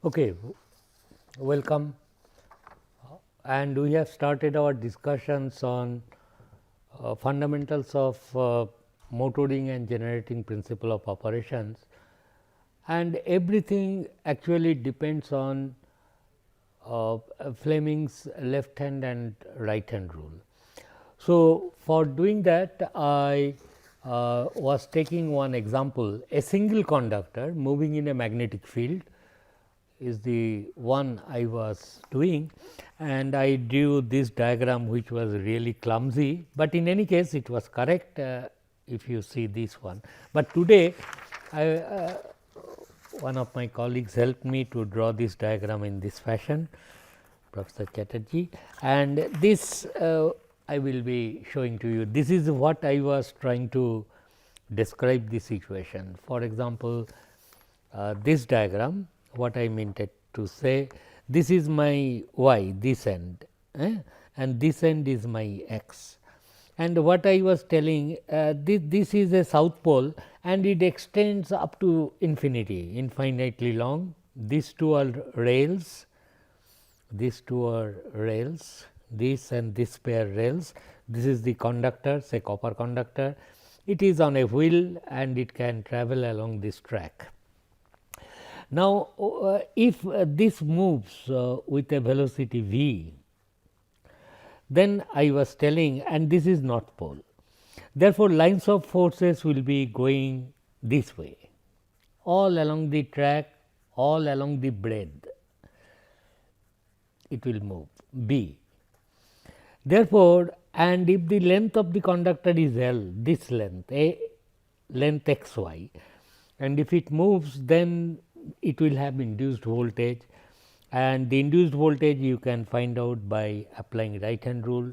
Okay, welcome, and we have started our discussions on fundamentals of motoring and generating principle of operations, and everything actually depends on Fleming's left hand and right hand rule. So, for doing that I was taking one example, a single conductor moving in a magnetic field is the one I was doing, and I drew this diagram which was really clumsy, but in any case it was correct if you see this one. But today one of my colleagues helped me to draw this diagram in this fashion, Professor Chatterjee, and this I will be showing to you. This is what I was trying to describe this equation. For example, this diagram, what I meant to say, this is my y, this end, and this end is my x. And what I was telling, this is a south pole and it extends up to infinity, infinitely long. These two are rails, these two are rails, this and this pair rails. This is the conductor, say copper conductor. It is on a wheel and it can travel along this track. Now, if this moves with a velocity v, then I was telling, and this is north pole. Therefore, lines of forces will be going this way, all along the track, all along the breadth, it will move b. Therefore, and if the length of the conductor is L, this length, a length x y, and if it moves, then it will have induced voltage, and the induced voltage you can find out by applying right hand rule.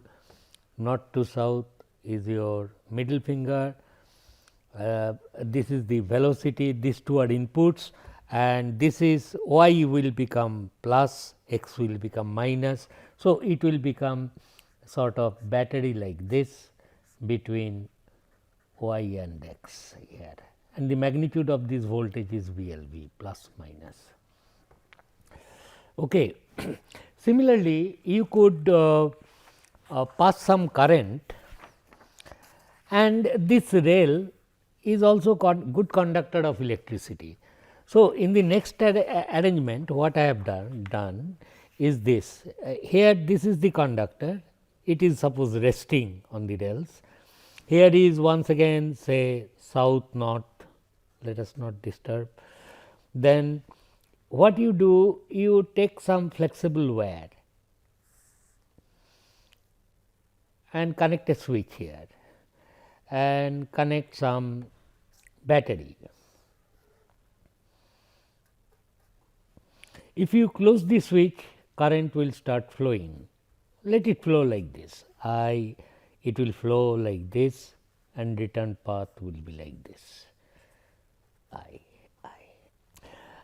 North to south is your middle finger, this is the velocity, these two are inputs, and this is y will become plus, x will become minus. So, it will become sort of battery like this between y and x here, and the magnitude of this voltage is VLV plus minus. Okay. Similarly, you could pass some current, and this rail is also good conductor of electricity. So, in the next arrangement what I have done is this, here this is the conductor, it is suppose resting on the rails. Here is once again say south north, let us not disturb. Then what you do, you take some flexible wire and connect a switch here and connect some battery. If you close the switch, current will start flowing. Let it flow like this, it will flow like this and return path will be like this, I.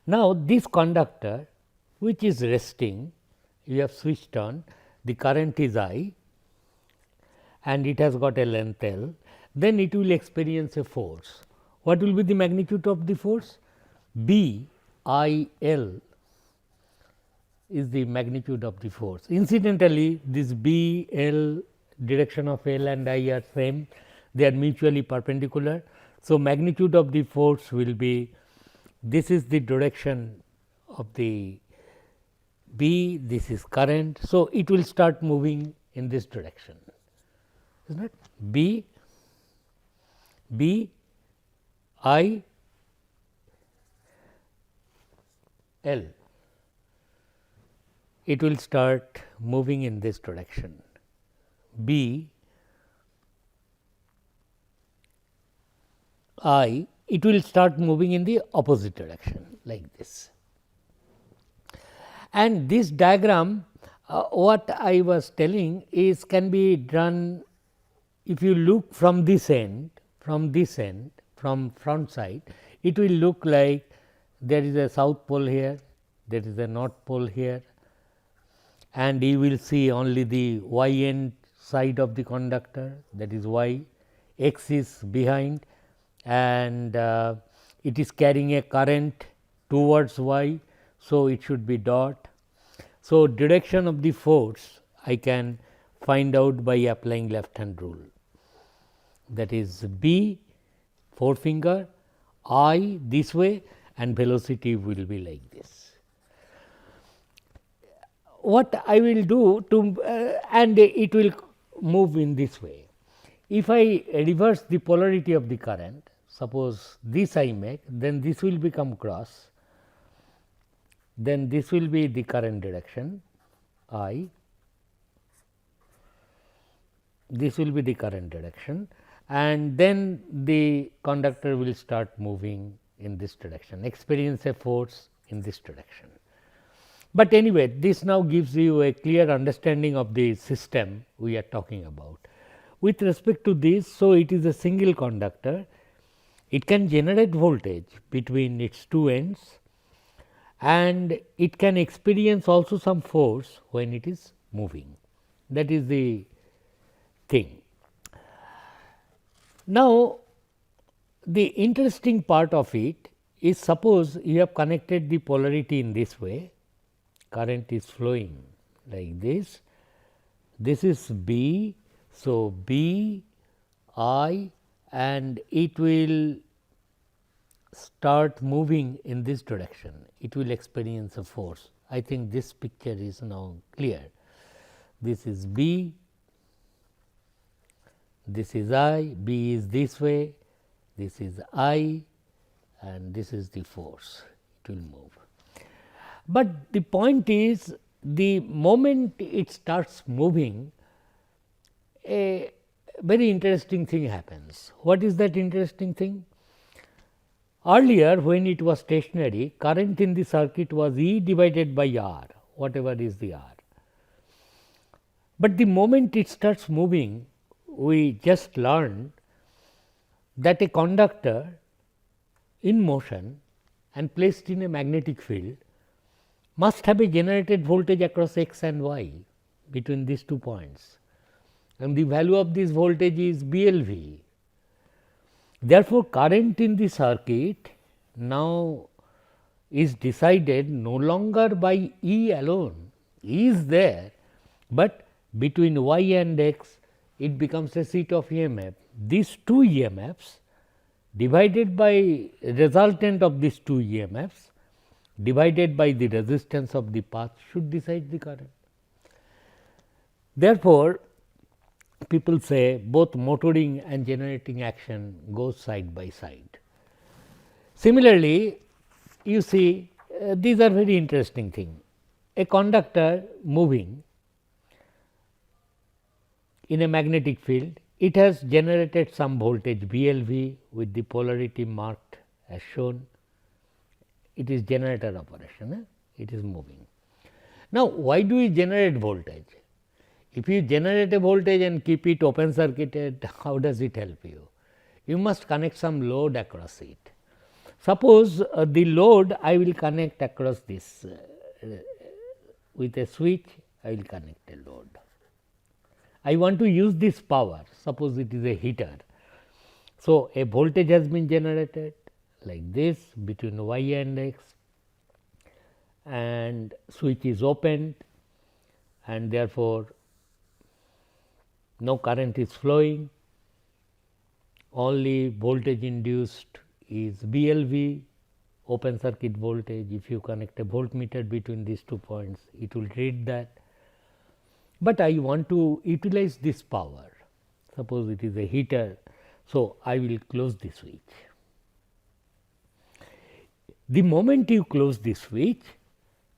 Now, this conductor which is resting, you have switched on, the current is I and it has got a length L, then it will experience a force. What will be the magnitude of the force? B I L is the magnitude of the force. Incidentally, this B L direction of L and I are same, they are mutually perpendicular. So, magnitude of the force will be, this is the direction of the B, this is current. So, it will start moving in this direction, is not it? B I L, it will start moving in this direction, B I, it will start moving in the opposite direction like this. And this diagram, what I was telling is can be done, if you look from this end, from front side, it will look like there is a south pole here, there is a north pole here, and you will see only the y end side of the conductor, that is y, x is behind, and it is carrying a current towards y. So, it should be dot. So, direction of the force I can find out by applying left hand rule, that is B forefinger, I this way and velocity will be like this. What I will do to and it will move in this way. If I reverse the polarity of the current, suppose this I make, then this will become cross, then this will be the current direction I, this will be the current direction, and then the conductor will start moving in this direction, experience a force in this direction. But anyway, this now gives you a clear understanding of the system we are talking about. With respect to this, so it is a single conductor, it can generate voltage between its two ends and it can experience also some force when it is moving. That is the thing. Now, the interesting part of it is, suppose you have connected the polarity in this way, current is flowing like this is B. So, B I and it will start moving in this direction, it will experience a force. I think this picture is now clear. This is B, this is I, B is this way, this is I and this is the force, it will move. But the point is, the moment it starts moving, a very interesting thing happens. What is that interesting thing? Earlier when it was stationary, current in the circuit was E divided by R, whatever is the R. But the moment it starts moving, we just learned that a conductor in motion and placed in a magnetic field must have a generated voltage across x and y between these 2 points, and the value of this voltage is BLV. Therefore, current in the circuit now is decided no longer by E alone, E is there, but between y and x it becomes a sheet of EMF. These 2 EMFs divided by resultant of these 2 EMFs divided by the resistance of the path should decide the current. Therefore, people say both motoring and generating action goes side by side. Similarly, you see these are very interesting things. A conductor moving in a magnetic field, it has generated some voltage BLV with the polarity marked as shown. It is generator operation, it is moving. Now, why do we generate voltage? If you generate a voltage and keep it open circuited, how does it help you? You must connect some load across it. Suppose the load I will connect across this with a switch, I will connect a load. I want to use this power, suppose it is a heater. So, a voltage has been generated like this between y and x, and switch is opened, and therefore, no current is flowing, only voltage induced is BLV, open circuit voltage. If you connect a voltmeter between these 2 points, it will read that. But I want to utilize this power, suppose it is a heater. So, I will close the switch. The moment you close the switch,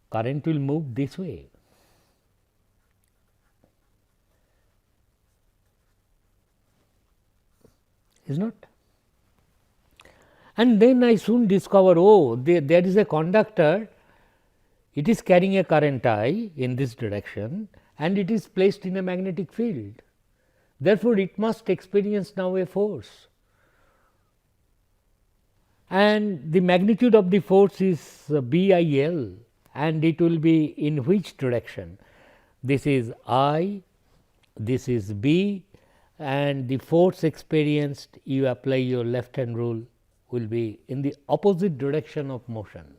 current will move this way. Is not? And then I soon discover, oh, there is a conductor, it is carrying a current I in this direction and it is placed in a magnetic field. Therefore, it must experience now a force, and the magnitude of the force is BIL, and it will be in which direction? This is I, this is B, and the force experienced, you apply your left hand rule, will be in the opposite direction of motion.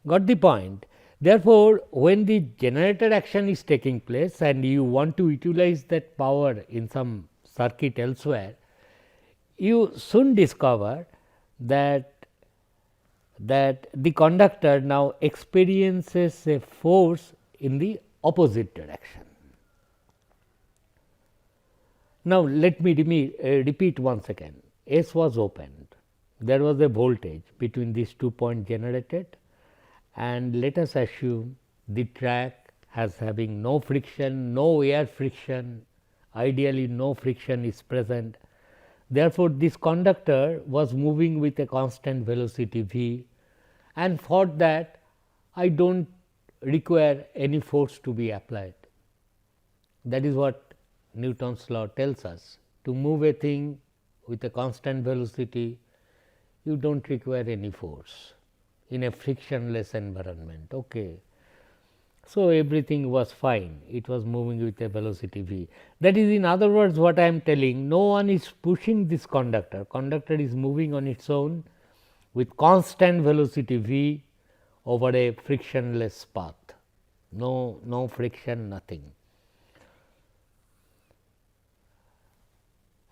Got the point. Therefore, when the generator action is taking place and you want to utilize that power in some circuit elsewhere, you soon discover that the conductor now experiences a force in the opposite direction. Now, let me repeat once again. S was opened, there was a voltage between these 2 points generated, and let us assume the track has having no friction, no air friction, ideally no friction is present. Therefore, this conductor was moving with a constant velocity v, and for that I do not require any force to be applied. That is what Newton's law tells us. To move a thing with a constant velocity, you do not require any force in a frictionless environment. Okay. So, everything was fine, it was moving with a velocity v. That is, in other words, what I am telling, no one is pushing this conductor, conductor is moving on its own with constant velocity v over a frictionless path, no friction, nothing.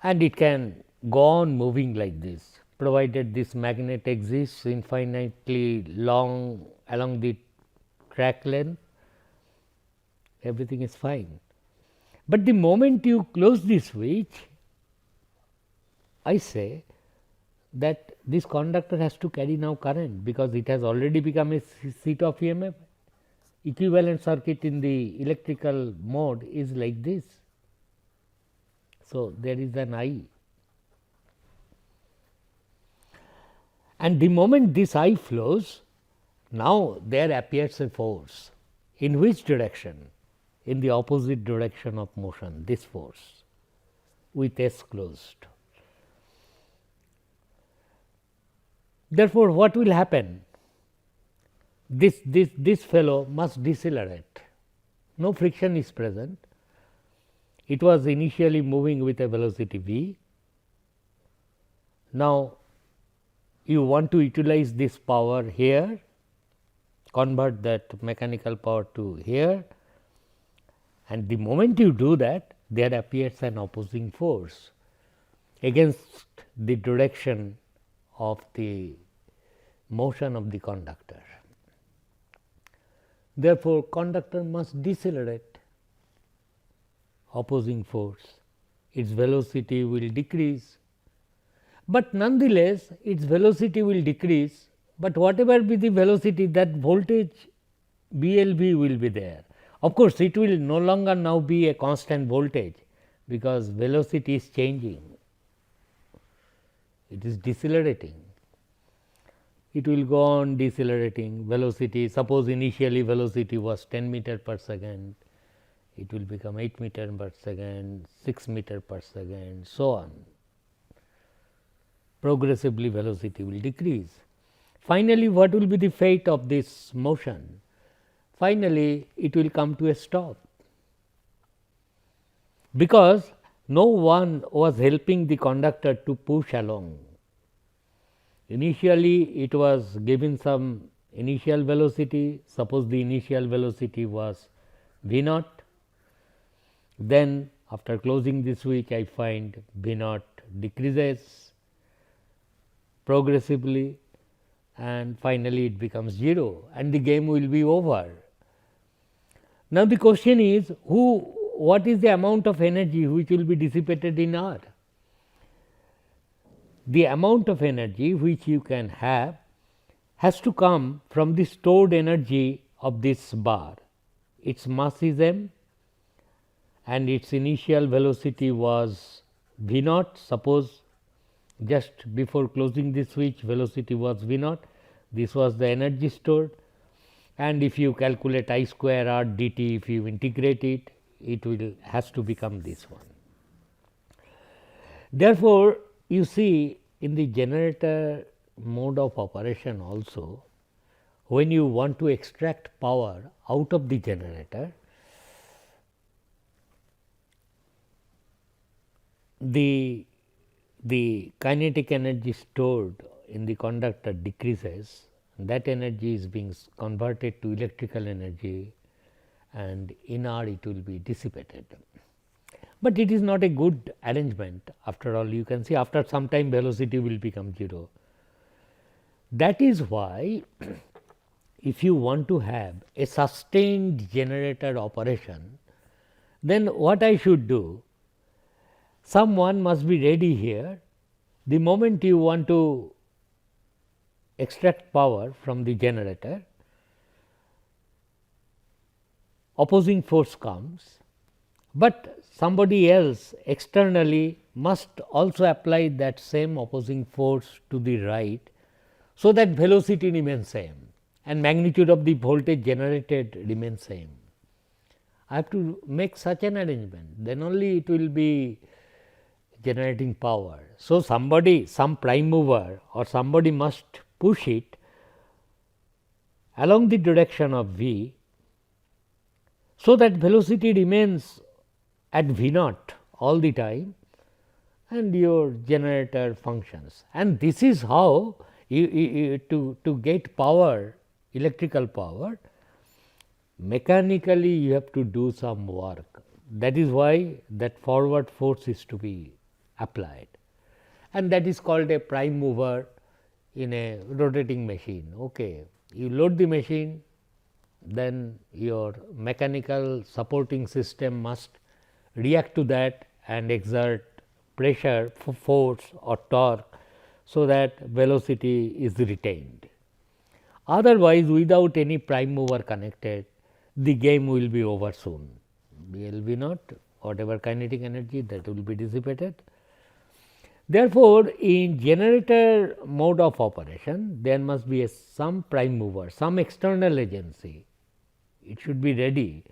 And it can go on moving like this, provided this magnet exists infinitely long along the track length, everything is fine. But the moment you close the switch, I say that this conductor has to carry now current, because it has already become a seat of EMF. Equivalent circuit in the electrical mode is like this. So, there is an I, and the moment this I flows, now there appears a force. In which direction? In the opposite direction of motion, this force with S closed. Therefore, what will happen? This fellow must decelerate, no friction is present. It was initially moving with a velocity v. Now, you want to utilize this power here, convert that mechanical power to here, and the moment you do that, there appears an opposing force against the direction of the motion of the conductor. Therefore, conductor must decelerate, opposing force, its velocity will decrease, but nonetheless its velocity will decrease, but whatever be the velocity, that voltage BLV will be there. Of course, it will no longer now be a constant voltage, because velocity is changing, it is decelerating. It will go on decelerating velocity. Suppose initially velocity was 10 meter per second, it will become 8 meter per second, 6 meter per second, so on. Progressively velocity will decrease. Finally, what will be the fate of this motion? Finally, it will come to a stop, because no one was helping the conductor to push along. Initially, it was given some initial velocity, suppose the initial velocity was V naught. Then after closing the switch, I find V naught decreases progressively, and finally it becomes 0, and the game will be over. Now, the question is, what is the amount of energy which will be dissipated in R? The amount of energy which you can have has to come from the stored energy of this bar. Its mass is m and its initial velocity was v naught. Suppose just before closing the switch, velocity was v naught, this was the energy stored, and if you calculate I square r dt, if you integrate it, it will has to become this one. Therefore, you see, in the generator mode of operation also, when you want to extract power out of the generator, the kinetic energy stored in the conductor decreases That energy is being converted to electrical energy, and in R it will be dissipated. But it is not a good arrangement. After all, you can see after some time velocity will become 0. That is why if you want to have a sustained generator operation, then what I should do? Someone must be ready here. The moment you want to extract power from the generator, opposing force comes, but somebody else externally must also apply that same opposing force to the right, so that velocity remains same and magnitude of the voltage generated remains same. I have to make such an arrangement, then only it will be generating power. So, somebody, some prime mover or somebody must push it along the direction of v, so that velocity remains at v naught all the time and your generator functions. And this is how to get power, electrical power, mechanically you have to do some work. That is why that forward force is to be applied, and that is called a prime mover in a rotating machine. Okay. You load the machine, then your mechanical supporting system must react to that and exert pressure, force or torque, so that velocity is retained. Otherwise, without any prime mover connected, the game will be over soon. BLV naught, whatever kinetic energy, that will be dissipated. Therefore, in generator mode of operation, there must be some prime mover, some external agency. It should be ready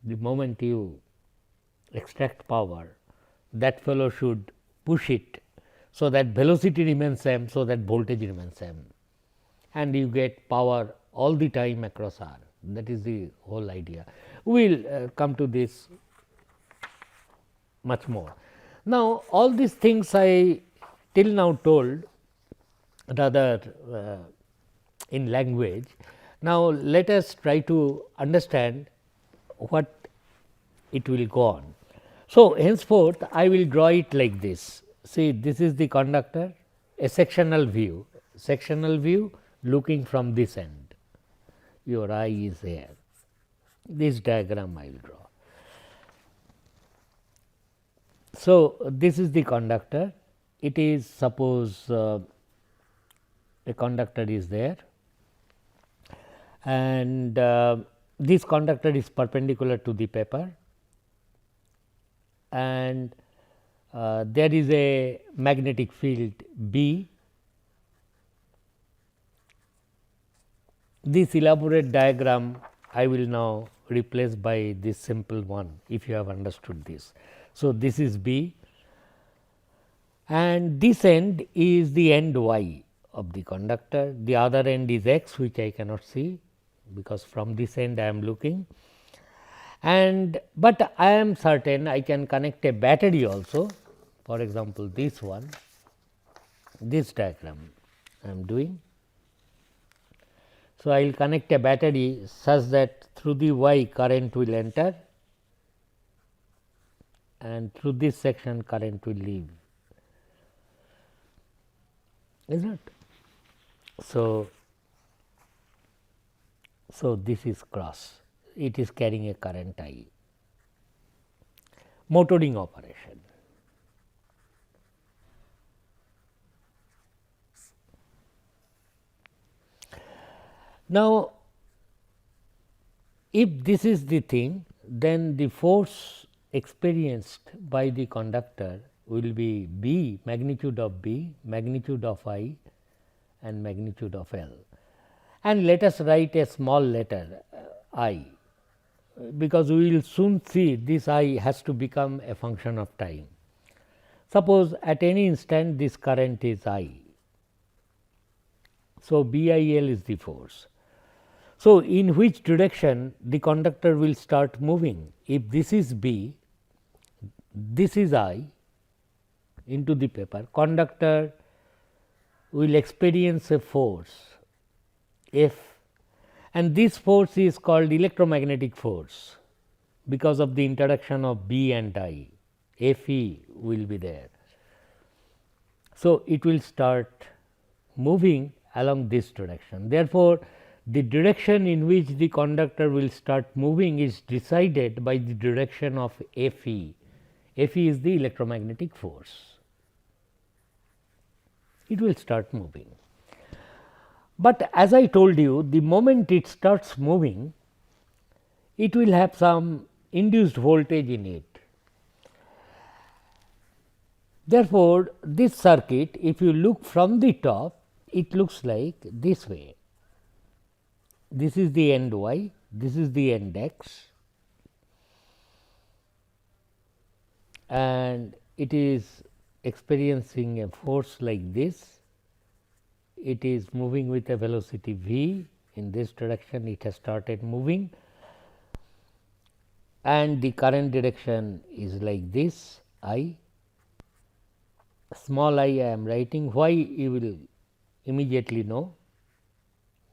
the moment you extract power, that fellow should push it, so that velocity remains same, so that voltage remains same, and you get power all the time across R. That is the whole idea. We will come to this much more. Now, all these things I till now told rather in language. Now, let us try to understand what it will go on. So, henceforth I will draw it like this. See, this is the conductor, a sectional view looking from this end. Your eye is here. This diagram I will draw. So, this is the conductor. It is, suppose a conductor is there, and this conductor is perpendicular to the paper, and there is a magnetic field B. This elaborate diagram I will now replace by this simple one, if you have understood this. So, this is B, and this end is the end y of the conductor, the other end is x, which I cannot see, because from this end I am looking. And but I am certain I can connect a battery also, for example, this one, this diagram I am doing. So, I will connect a battery such that through the y current will enter and through this section current will leave, is not. So, this is cross, it is carrying a current I. Motoring operation. Now, if this is the thing, then the force experienced by the conductor will be B, magnitude of B, magnitude of I and magnitude of L. And let us write a small letter I, because we will soon see this I has to become a function of time. Suppose at any instant this current is I. So, BIL is the force. So, in which direction the conductor will start moving? If this is B, this is I into the paper, conductor will experience a force F, and this force is called electromagnetic force because of the interaction of B and I. Fe will be there. So, it will start moving along this direction. Therefore, the direction in which the conductor will start moving is decided by the direction of Fe. Fe is the electromagnetic force. It will start moving. But as I told you, the moment it starts moving, it will have some induced voltage in it. Therefore, this circuit, if you look from the top, it looks like this way. This is the end y, this is the end x, and it is experiencing a force like this. It is moving with a velocity v in this direction. It has started moving, and the current direction is like this I. Small I am writing, why you will immediately know,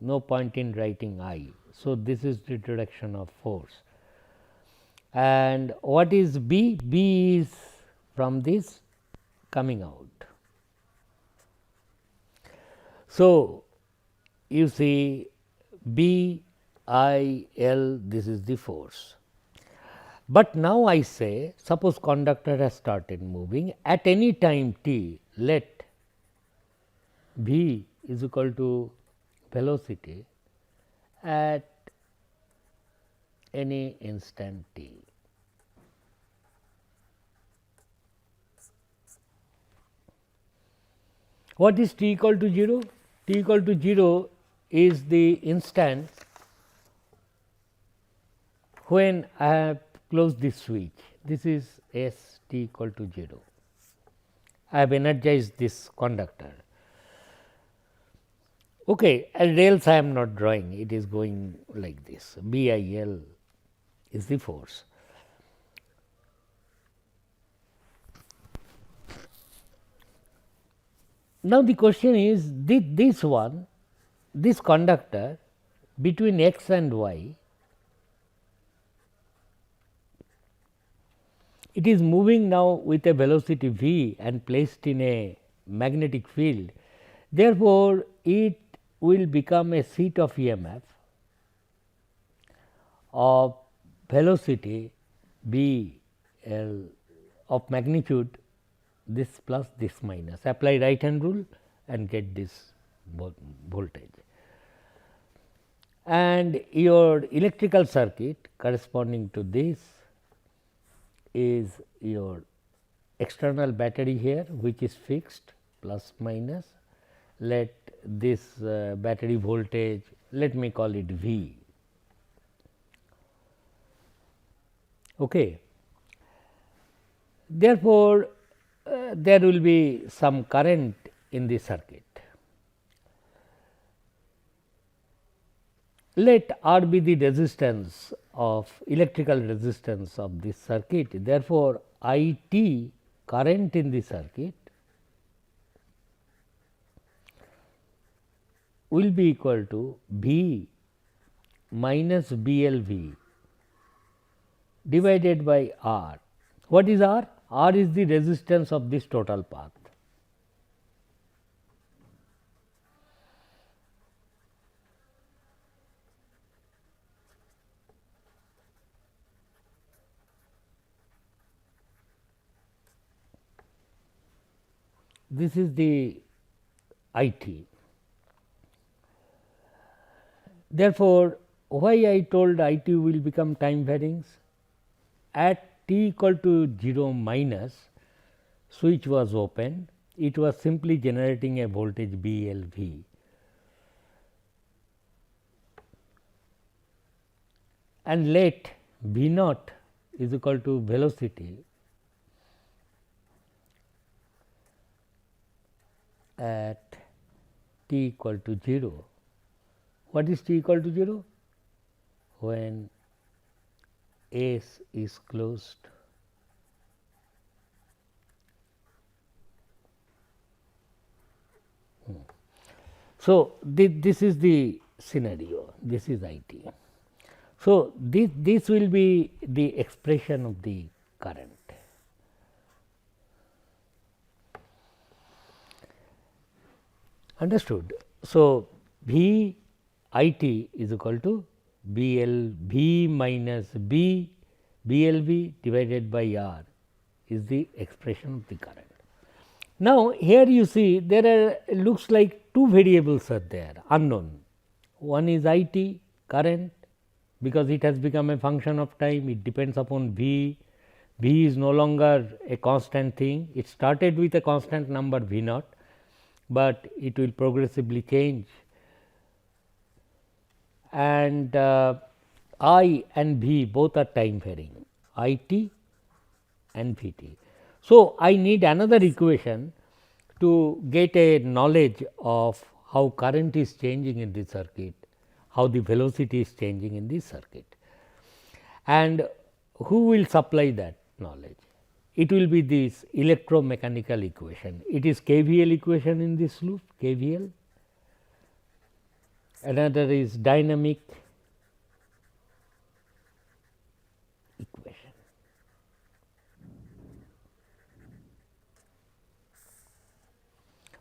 no point in writing I. So, this is the direction of force. And what is B? B is from this coming out. So, you see B, I, L, this is the force. But now I say, suppose conductor has started moving at any time t, let v is equal to velocity at any instant t. What is t equal to 0? T equal to 0 is the instant when I have closed this switch. This is S t equal to 0. I have energized this conductor. Okay, and rails I am not drawing, it is going like this. B I L is the force. Now, the question is this conductor between x and y, it is moving now with a velocity v and placed in a magnetic field. Therefore, it will become a seat of EMF of velocity b L of magnitude this plus this minus. Apply right hand rule and get this voltage. And your electrical circuit corresponding to this is your external battery here, which is fixed plus minus. Let this battery voltage, let me call it V. Okay. Therefore, there will be some current in the circuit. Let R be the resistance of electrical resistance of this circuit. Therefore, I t current in the circuit will be equal to V minus B L V divided by R. What is R? R is the resistance of this total path. This is the I t. Therefore, why I told I t will become time varying? At t equal to 0 minus, switch was open, it was simply generating a voltage B L V. And let V naught is equal to velocity at t equal to 0. What is t equal to 0? When S is closed. So, this is the scenario, this is IT. So, this will be the expression of the current. Understood. So, V I t is equal to B L V minus B B L V divided by R is the expression of the current. Now, here you see there are looks like two variables are there unknown. One is I t current, because it has become a function of time, it depends upon V. V is no longer a constant thing, it started with a constant number V naught, but it will progressively change, and I and V both are time varying, I t and V t. So, I need another equation to get a knowledge of how current is changing in this circuit, how the velocity is changing in this circuit, and who will supply that knowledge? It will be this electromechanical equation. It is KVL equation in this loop, KVL. Another is dynamic equation.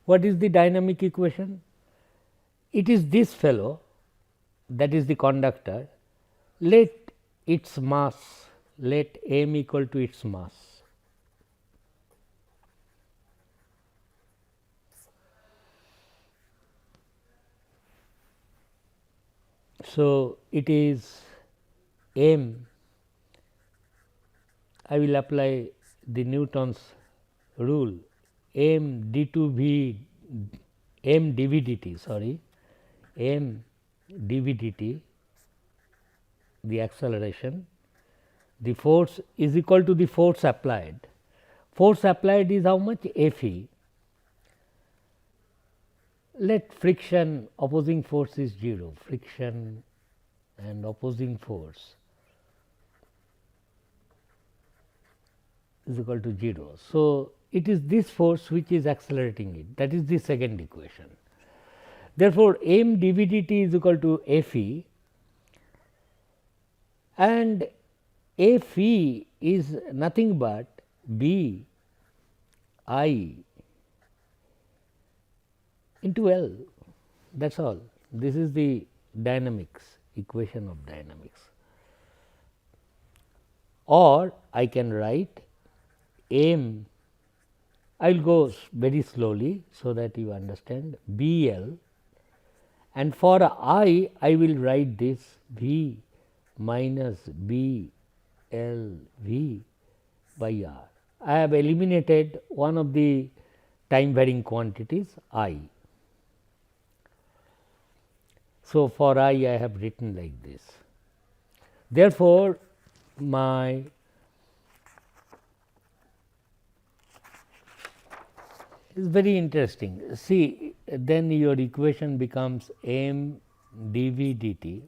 What is the dynamic equation? It is this fellow, that is the conductor, let its mass, let m equal to its mass. So, it is m, I will apply the Newton's rule, m d2v m dv dt, sorry, m dv dt, the acceleration, the force is equal to the force applied. Force applied is how much? F e. Let friction, opposing force is 0, friction and opposing force is equal to 0. So, it is this force which is accelerating it, that is the second equation. Therefore, m dv dt is equal to F e, and F e is nothing but B I into L, that is all. This is the dynamics, equation of dynamics. Or I can write m, I will go very slowly so that you understand, B L, and for I will write this V minus B L V by R. I have eliminated one of the time varying quantities I. So, for I have written like this. Therefore, my is very interesting. See, then your equation becomes m dv dt.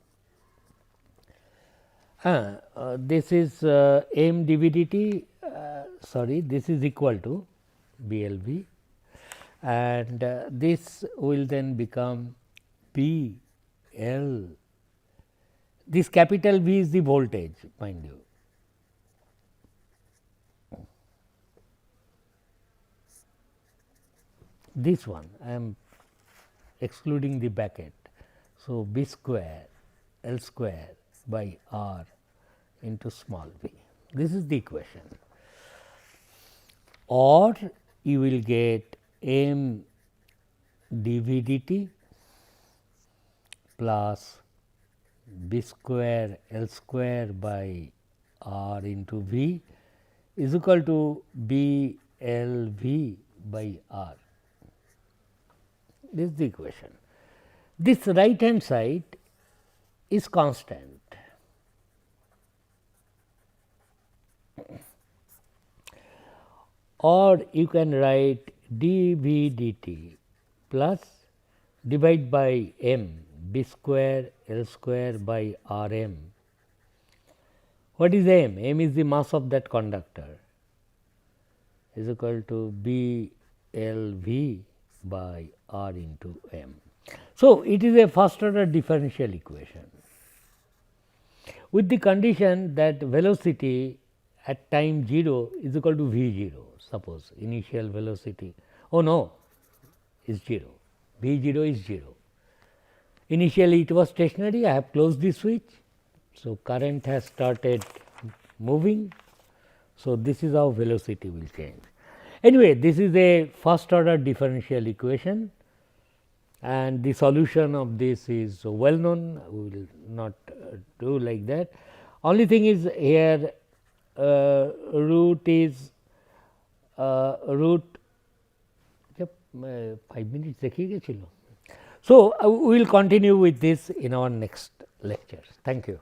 This is m dv dt, sorry, this is equal to BLV, and this will then become P L. This capital V is the voltage, mind you. This one I am excluding the bracket. So, B square L square by R into small v. This is the equation. Or you will get m dv dt plus B square L square by R into V is equal to B L V by R. This is the equation. This right hand side is constant. Or you can write dV dt plus divide by m B square L square by R m. What is m? M is the mass of that conductor, is equal to B L V by R into m. So, it is a first order differential equation with the condition that velocity at time 0 is equal to v 0. Suppose initial velocity, oh no, is 0, v 0 is 0. Initially it was stationary, I have closed the switch. So, current has started moving. So, this is how velocity will change. Anyway, this is a first order differential equation and the solution of this is well known, we will not do like that. Only thing is here root is root 5 minutes देखिए चलो. So, we will continue with this in our next lectures. Thank you.